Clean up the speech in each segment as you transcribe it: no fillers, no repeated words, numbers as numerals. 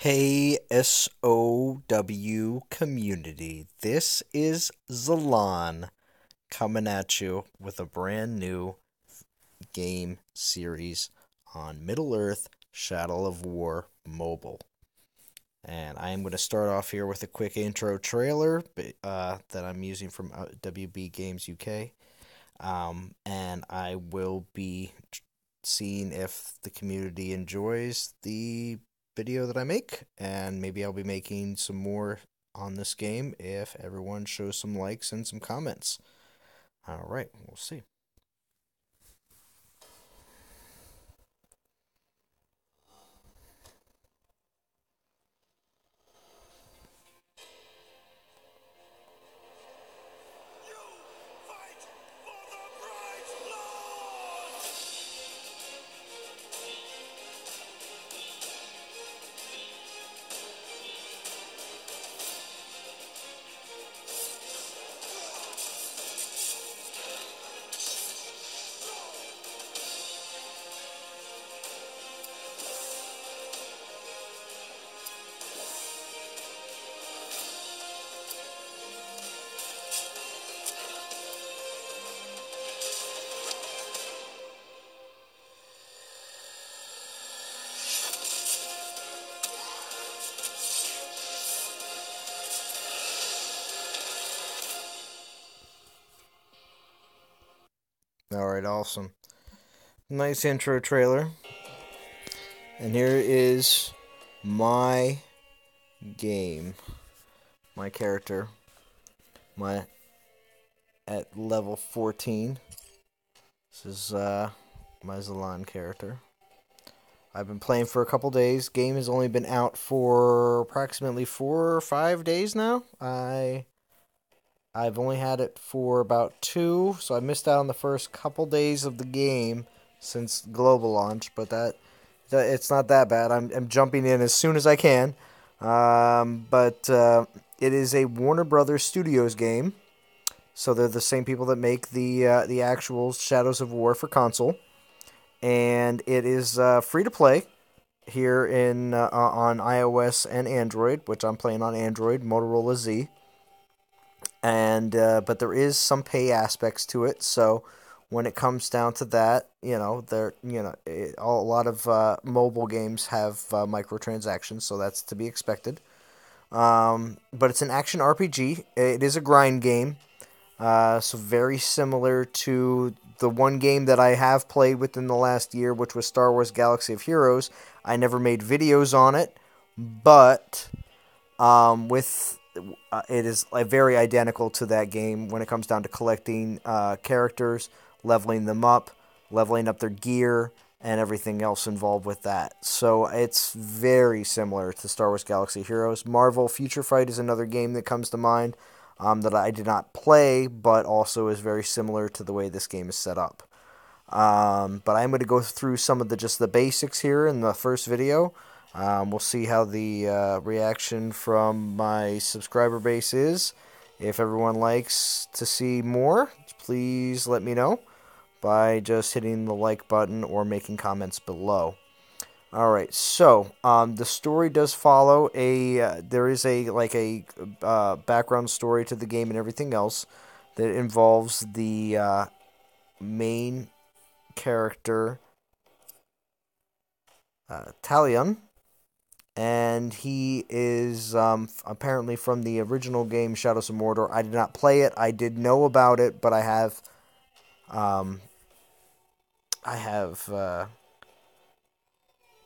Hey SOW community, this is Zalan coming at you with a brand new game series on Middle Earth Shadow of War Mobile. And I am going to start off here with a quick intro trailer that I'm using from WB Games UK. And I will be seeing if the community enjoys the video that I make, and maybe I'll be making some more on this game if everyone shows some likes and some comments. Alright, we'll see. Alright, awesome. Nice intro trailer. And here is my game. My character. My at level 14. This is my Zalan character. I've been playing for a couple days. Game has only been out for approximately 4 or 5 days now. I've only had it for about 2, so I missed out on the first couple days of the game since global launch, but that it's not that bad. I'm jumping in as soon as I can. But it is a Warner Brothers Studios game, so they're the same people that make the actual Shadows of War for console, and it is free to play here in on iOS and Android, which I'm playing on Android, Motorola Z. And but there is some pay aspects to it, so when it comes down to that, a lot of mobile games have microtransactions, so that's to be expected. But it's an action RPG. It is a grind game, so very similar to the one game that I have played within the last year, which was Star Wars Galaxy of Heroes. I never made videos on it, but it is very identical to that game when it comes down to collecting characters, leveling them up, leveling up their gear, and everything else involved with that. So it's very similar to Star Wars Galaxy of Heroes. Marvel Future Fight is another game that comes to mind that I did not play, but also is very similar to the way this game is set up. But I'm going to go through some of just the basics here in the first video. We'll see how the reaction from my subscriber base is. If everyone likes to see more, please let me know by just hitting the like button or making comments below. Alright, so the story does follow there is a background story to the game and everything else that involves the main character, Talion. And he is apparently from the original game Shadows of Mordor. I did not play it. I did know about it, but I have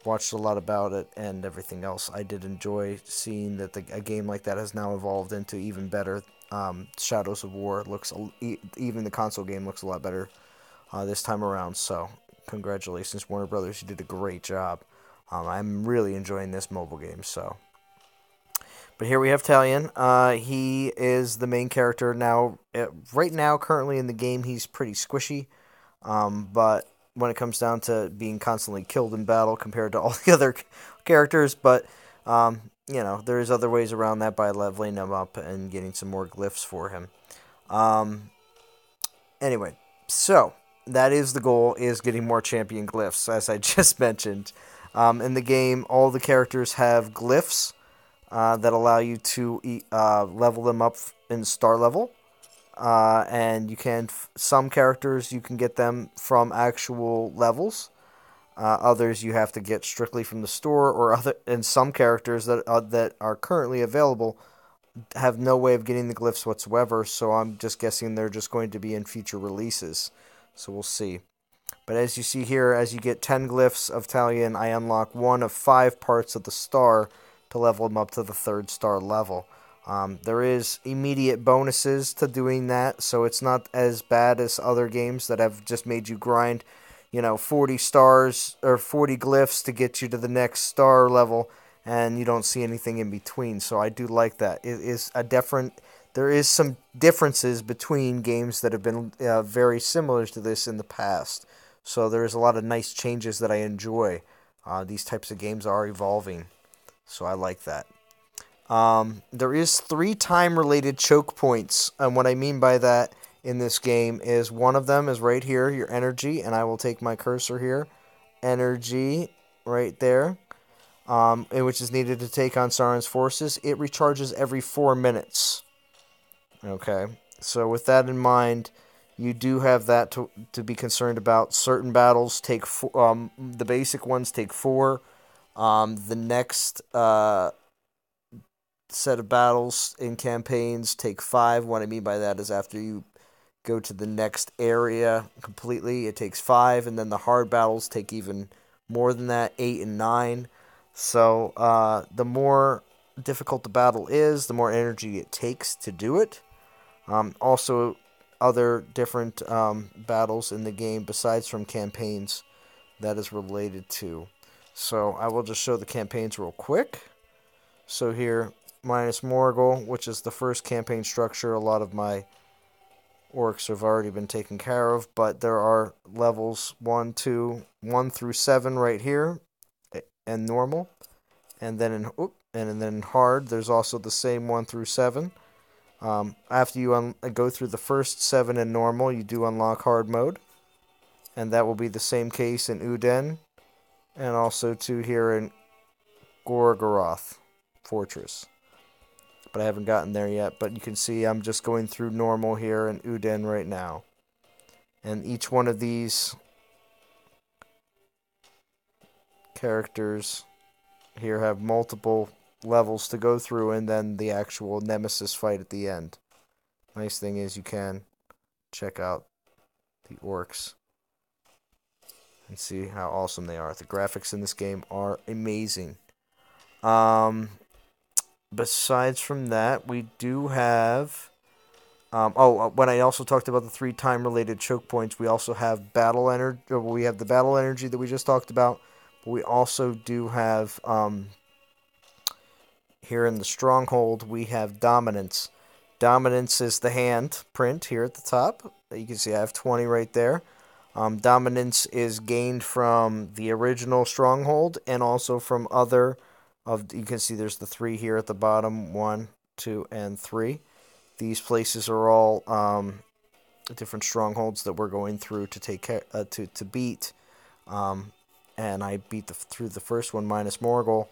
watched a lot about it and everything else. I did enjoy seeing that a game like that has now evolved into even better. Shadows of War looks, even the console game looks a lot better this time around. So congratulations, Warner Brothers. You did a great job. I'm really enjoying this mobile game, so. But here we have Talion. He is the main character now. Right now, currently in the game, he's pretty squishy. But when it comes down to being constantly killed in battle compared to all the other characters, but, there's other ways around that by leveling him up and getting some more glyphs for him. Anyway, so that is the goal, is getting more champion glyphs, as I just mentioned. In the game, all the characters have glyphs that allow you to level them up in star level. And you can, some characters, you can get them from actual levels. Others you have to get strictly from the store, and some characters that are currently available have no way of getting the glyphs whatsoever, so I'm just guessing they're just going to be in future releases. So we'll see. But as you see here, as you get 10 glyphs of Talion, I unlock one of 5 parts of the star to level them up to the 3rd star level. There is immediate bonuses to doing that, so it's not as bad as other games that have just made you grind, 40 stars or 40 glyphs to get you to the next star level, and you don't see anything in between. So I do like that. It is there is some differences between games that have been very similar to this in the past. So there's a lot of nice changes that I enjoy. These types of games are evolving, so I like that. There is 3 time-related choke points, and what I mean by that in this game is one of them is right here, your energy, and I will take my cursor here, energy, right there, which is needed to take on Sauron's forces. It recharges every 4 minutes. Okay, so with that in mind, you do have that to be concerned about. Certain battles take the basic ones take 4. The next set of battles in campaigns take 5. What I mean by that is after you go to the next area completely, it takes 5, and then the hard battles take even more than that, 8 and 9. So the more difficult the battle is, the more energy it takes to do it. Also, other different battles in the game besides from campaigns that is related to. So I will just show the campaigns real quick. So here, minus Morgul, which is the first campaign structure. A lot of my orcs have already been taken care of, but there are levels 1 through 7 right here, and normal, and then in hard, there's also the same 1 through 7. After you go through the first 7 in normal, you do unlock hard mode, and that will be the same case in Uden, and also here in Gorgoroth Fortress. But I haven't gotten there yet, but you can see I'm just going through normal here in Uden right now. And each one of these characters here have multiple levels to go through, and then the actual nemesis fight at the end. Nice thing is you can check out the orcs and see how awesome they are. The graphics in this game are amazing. Besides from that, we do have... when I also talked about the 3 time-related choke points, we also have battle energy. We have the battle energy that we just talked about. But we also do have... here in the stronghold, we have dominance. Dominance is the hand print here at the top. You can see I have 20 right there. Dominance is gained from the original stronghold and also from other... you can see there's the 3 here at the bottom, 1, 2, and 3. These places are all different strongholds that we're going through to take to beat. And I beat through the first one minus Morgul.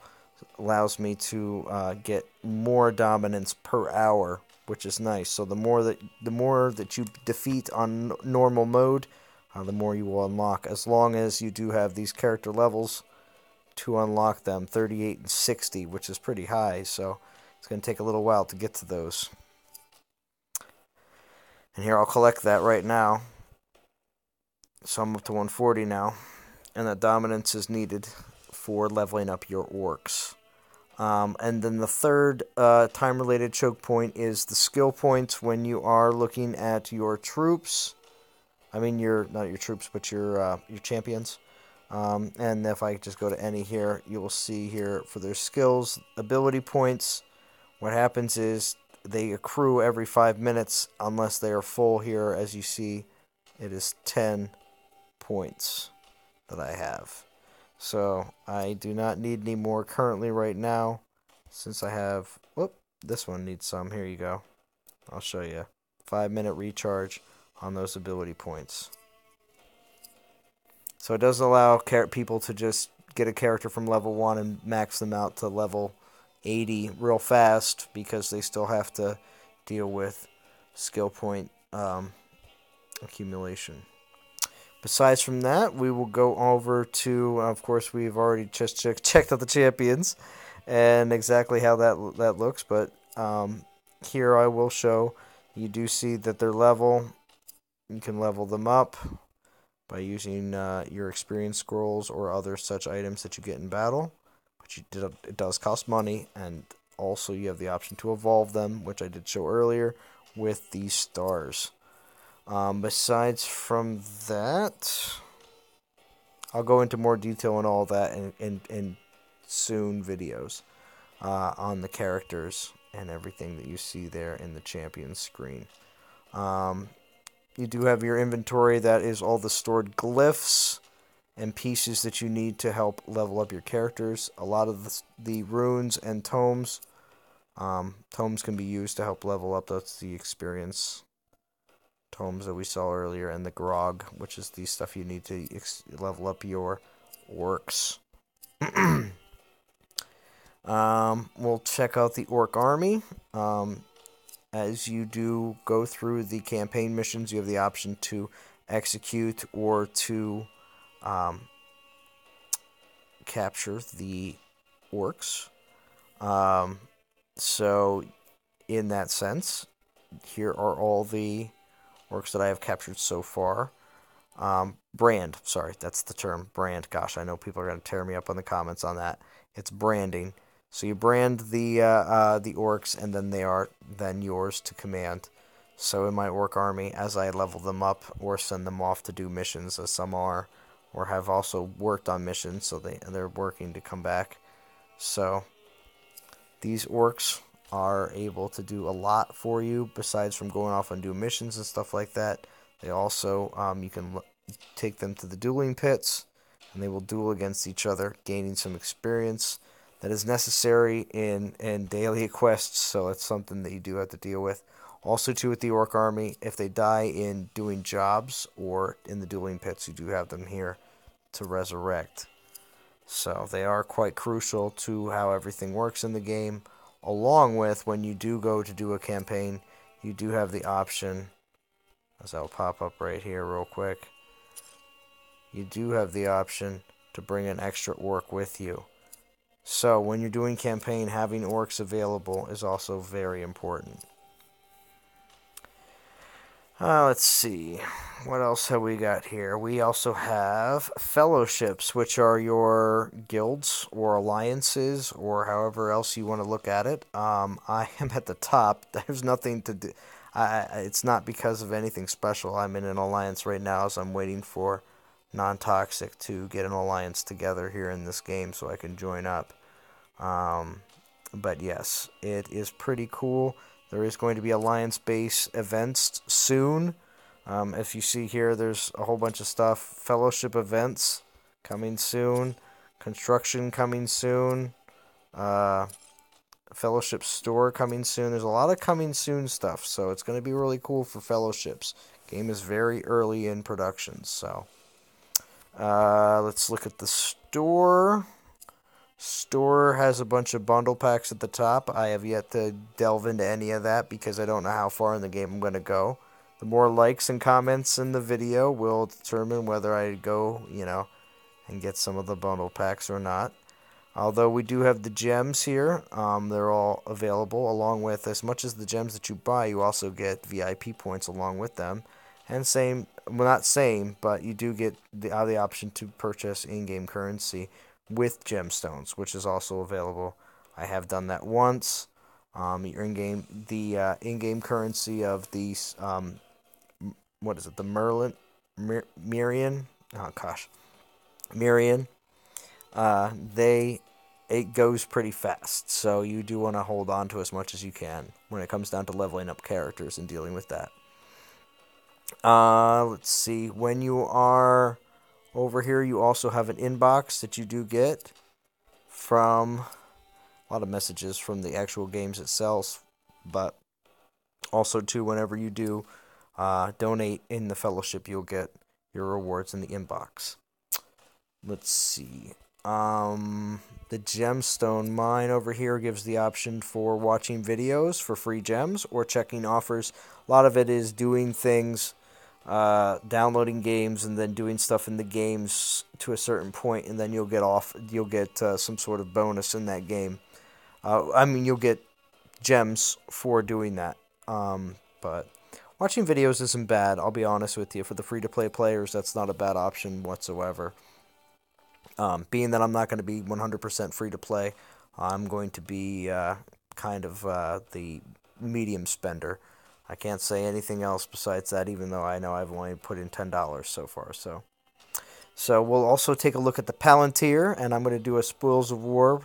Allows me to get more dominance per hour, which is nice. So the more that you defeat on normal mode, the more you will unlock. As long as you do have these character levels to unlock them, 38 and 60, which is pretty high. So it's going to take a little while to get to those. And here I'll collect that right now. So I'm up to 140 now, and that dominance is needed for leveling up your orcs. And then the third time-related choke point is the skill points when you are looking at your troops. I mean, not your troops, but your champions. And if I just go to any here, you will see here for their skills, ability points. What happens is they accrue every 5 minutes unless they are full here. As you see, it is 10 points that I have. So I do not need any more currently right now, since I have, this one needs some. Here you go. I'll show you. 5-minute recharge on those ability points. So it does allow people to just get a character from level 1 and max them out to level 80 real fast, because they still have to deal with skill point accumulation. Besides from that, we will go over to, of course, we've already just checked out the champions and exactly how that looks, but here I will show, you do see that their level, you can level them up by using your experience scrolls or other such items that you get in battle, but it does cost money, and also you have the option to evolve them, which I did show earlier, with these stars. Besides from that, I'll go into more detail on all that in soon videos on the characters and everything that you see there in the champion screen. You do have your inventory, that is all the stored glyphs and pieces that you need to help level up your characters. A lot of the runes and tomes, tomes can be used to help level up. That's the experience tomes that we saw earlier, and the grog, which is the stuff you need to level up your orcs. We'll check out the Orc Army. As you do go through the campaign missions, you have the option to execute or to capture the orcs. So, in that sense, here are all the orcs that I have captured so far. Brand, sorry, that's the term, brand. Gosh, I know people are going to tear me up in the comments on that. It's branding. So you brand the orcs, and then they are then yours to command. So in my Orc Army, as I level them up or send them off to do missions, as some are, or have also worked on missions, so they're working to come back. So these orcs are able to do a lot for you, besides from going off and do missions and stuff like that. They also, you can take them to the dueling pits, and they will duel against each other, gaining some experience that is necessary in daily quests, so it's something that you do have to deal with. Also, too, with the Orc Army, if they die in doing jobs or in the dueling pits, you do have them here to resurrect. So they are quite crucial to how everything works in the game, along with when you do go to do a campaign, you do have the option, as I'll pop up right here real quick, you do have the option to bring an extra orc with you. So when you're doing campaign, having orcs available is also very important. Let's see. What else have we got here? We also have fellowships, which are your guilds or alliances, or however else you want to look at it. I am at the top. There's nothing to do. It's not because of anything special. I'm in an alliance right now, as I'm waiting for Non-Toxic to get an alliance together here in this game so I can join up. But yes, it is pretty cool. There is going to be alliance-based events soon. If you see here, there's a whole bunch of stuff. Fellowship events coming soon. Construction coming soon. Fellowship store coming soon. There's a lot of coming soon stuff, so it's going to be really cool for fellowships. Game is very early in production, so let's look at the store. Store has a bunch of bundle packs at the top. I have yet to delve into any of that because I don't know how far in the game I'm going to go. The more likes and comments in the video will determine whether I go, and get some of the bundle packs or not. Although we do have the gems here. They're all available, along with, as much as the gems that you buy, you also get VIP points along with them. And same, well, not same, but you do get the option to purchase in-game currency with gemstones, which is also available. I have done that once. Your in-game currency of these, what is it? The Mirian. Oh gosh, Mirian. It goes pretty fast, so you do want to hold on to as much as you can when it comes down to leveling up characters and dealing with that. Let's see. When you are over here, you also have an inbox that you do get from a lot of messages from the actual games itself, but also, too, whenever you do donate in the fellowship, you'll get your rewards in the inbox. Let's see. The Gemstone Mine over here gives the option for watching videos for free gems or checking offers. A lot of it is doing things, downloading games, and then doing stuff in the games to a certain point, and then you'll get some sort of bonus in that game. You'll get gems for doing that. But watching videos isn't bad. I'll be honest with you. For the free-to-play players, that's not a bad option whatsoever. Being that I'm not going to be 100% free-to-play, I'm going to be kind of the medium spender. I can't say anything else besides that, even though I know I've only put in $10 so far. So we'll also take a look at the Palantir, and I'm going to do a Spoils of War.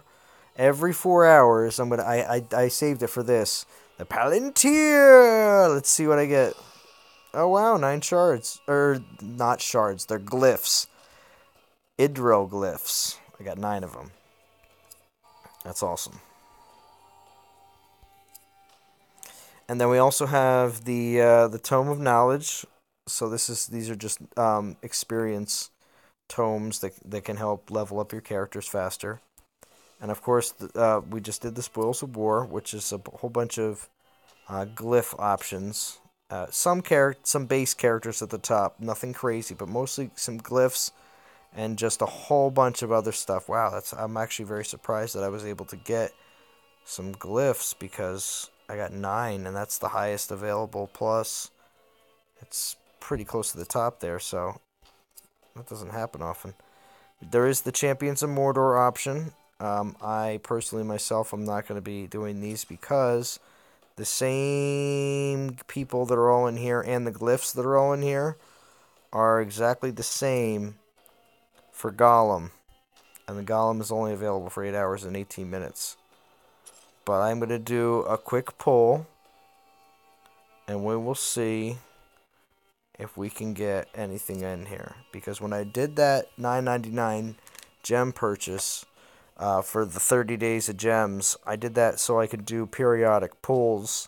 Every 4 hours, I saved it for this. The Palantir! Let's see what I get. Oh, wow, 9 shards. Or, not shards, they're glyphs. Glyphs. I got 9 of them. That's awesome. And then we also have the Tome of Knowledge. So these are just experience tomes that can help level up your characters faster. And of course, we just did the Spoils of War, which is a whole bunch of glyph options. Some base characters at the top, nothing crazy, but mostly some glyphs and just a whole bunch of other stuff. Wow, I'm actually very surprised that I was able to get some glyphs because I got 9, and that's the highest available. Plus, it's pretty close to the top there, so that doesn't happen often. There is the Champions of Mordor option. I personally myself am not going to be doing these because the same people that are all in here and the glyphs that are all in here are exactly the same for Gollum. And the Gollum is only available for 8 hours and 18 minutes. But I'm going to do a quick poll, and we will see if we can get anything in here. Because when I did that $9.99 gem purchase for the 30 days of gems, I did that so I could do periodic pulls,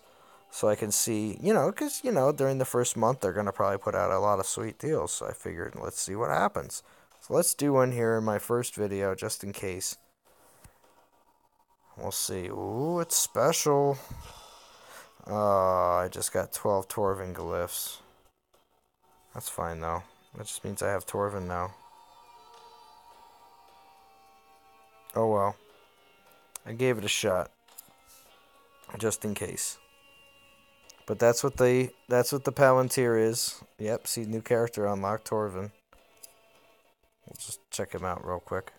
so I can see, because, during the first month, they're going to probably put out a lot of sweet deals. So I figured, let's see what happens. So let's do one here in my first video, just in case. We'll see. Ooh, it's special. I just got 12 Torvin glyphs. That's fine, though. That just means I have Torvin now. Oh, well. I gave it a shot. Just in case. But that's what the Palantir is. Yep, see, new character unlocked, Torvin. We'll just check him out real quick.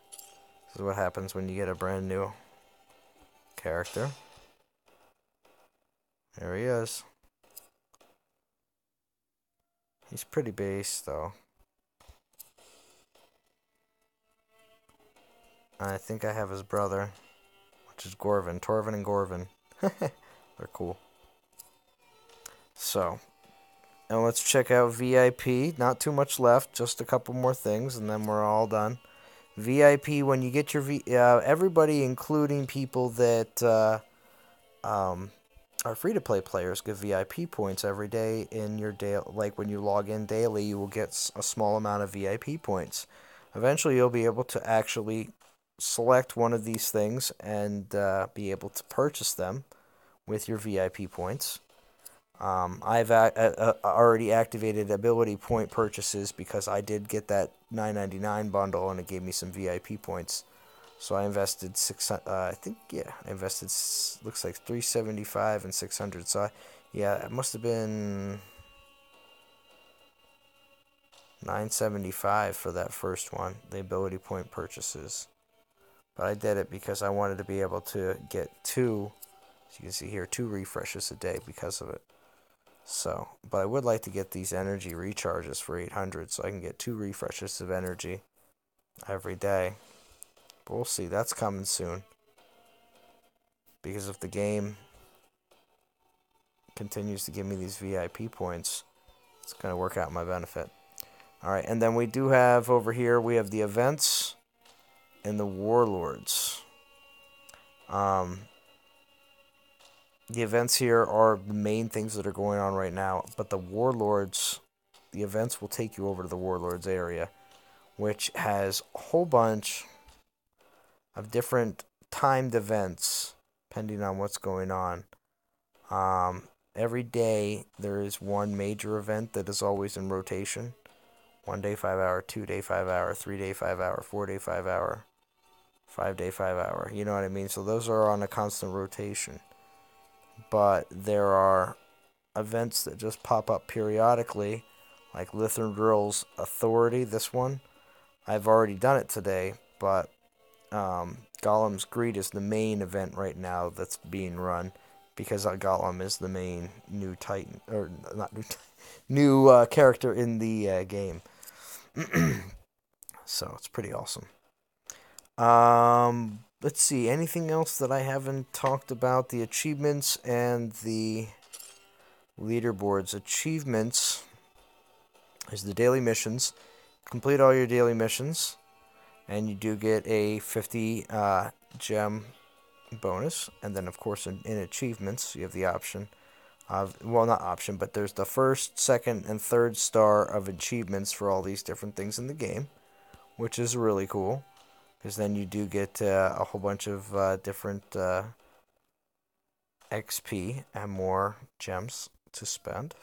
This is what happens when you get a brand new character. There he is. He's pretty base, though. I think I have his brother, which is Gorvin. Torvin and Gorvin. They're cool. So, and let's check out VIP. Not too much left, just a couple more things, and then we're all done. VIP, when you get your everybody, including people that are free-to-play players, get VIP points every day in your day. Like when you log in daily, you will get a small amount of VIP points. Eventually, you'll be able to actually select one of these things and be able to purchase them with your VIP points. I've already activated ability point purchases because I did get that $9.99 bundle and it gave me some VIP points. So I invested I invested, looks like $375 and $600. So yeah, it must have been $975 for that first one, the ability point purchases. But I did it because I wanted to be able to get 2, as you can see here, 2 refreshes a day because of it. So, but I would like to get these energy recharges for 800 so I can get 2 refreshes of energy every day. But we'll see. That's coming soon. Because if the game continues to give me these VIP points, it's going to work out in my benefit. Alright, and then we do have over here, we have the events and the Warlords. The events here are the main things that are going on right now, but the Warlords, the events will take you over to the Warlords area, which has a whole bunch of different timed events, depending on what's going on. Every day there is one major event that is always in rotation. 1 day 5 hour, 2 day 5 hour, 3 day 5 hour, 4 day 5 hour, 5 day 5 hour. You know what I mean? So those are on a constant rotation. But there are events that just pop up periodically, like Lithern Drill's Authority. This one, I've already done it today, but Golem's Greed is the main event right now that's being run, because Golem is the main new Titan, or not new character in the game. So it's pretty awesome. Let's see, anything else that I haven't talked about? The achievements and the leaderboards. Achievements is the daily missions. Complete all your daily missions, and you do get a 50 gem bonus. And then, of course, in achievements, you have the option of, well, not option, but there's the first, second, and third star of achievements for all these different things in the game, which is really cool, because then you do get a whole bunch of different XP and more gems to spend.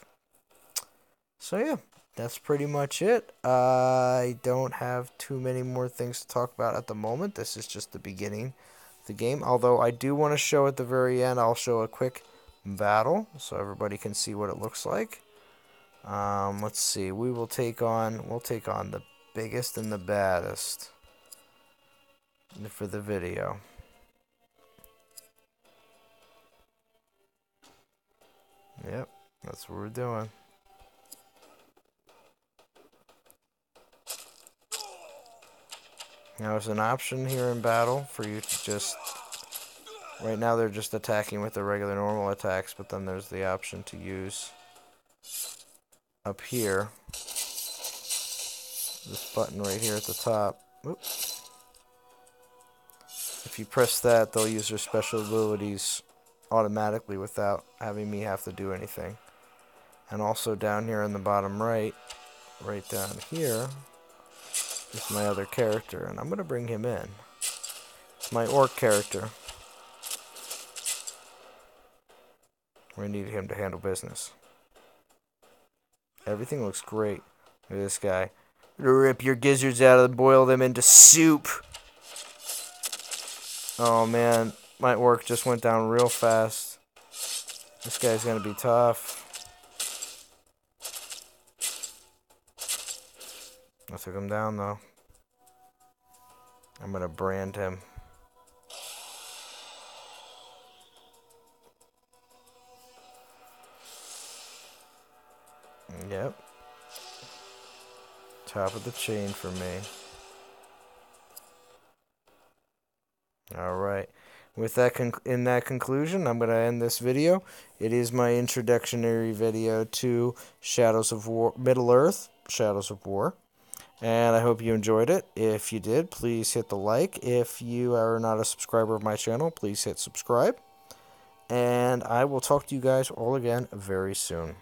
So yeah, that's pretty much it. I don't have too many more things to talk about at the moment. This is just the beginning of the game, although I do want to show at the very end, I'll show a quick battle so everybody can see what it looks like. Let's see, we'll take on the biggest and the baddest for the video. Yep, that's what we're doing. Now there's an option here in battle for you to just, right now they're just attacking with the regular normal attacks, but then there's the option to use up here, this button right here at the top. Oops. If you press that, they'll use their special abilities automatically without having me have to do anything. And also down here in the bottom right down here, is my other character, and I'm going to bring him in. It's my Orc character. We need him to handle business. Everything looks great. Look at this guy. Rip your gizzards out and boil them into soup. Oh man, my Orc just went down real fast. This guy's going to be tough. I took him down though. I'm going to brand him. Yep. Top of the chain for me. Alright. With that, in that conclusion, I'm going to end this video. It is my introductory video to Shadows of War, Middle-earth, Shadows of War. And I hope you enjoyed it. If you did, please hit the like. If you are not a subscriber of my channel, please hit subscribe. And I will talk to you guys all again very soon.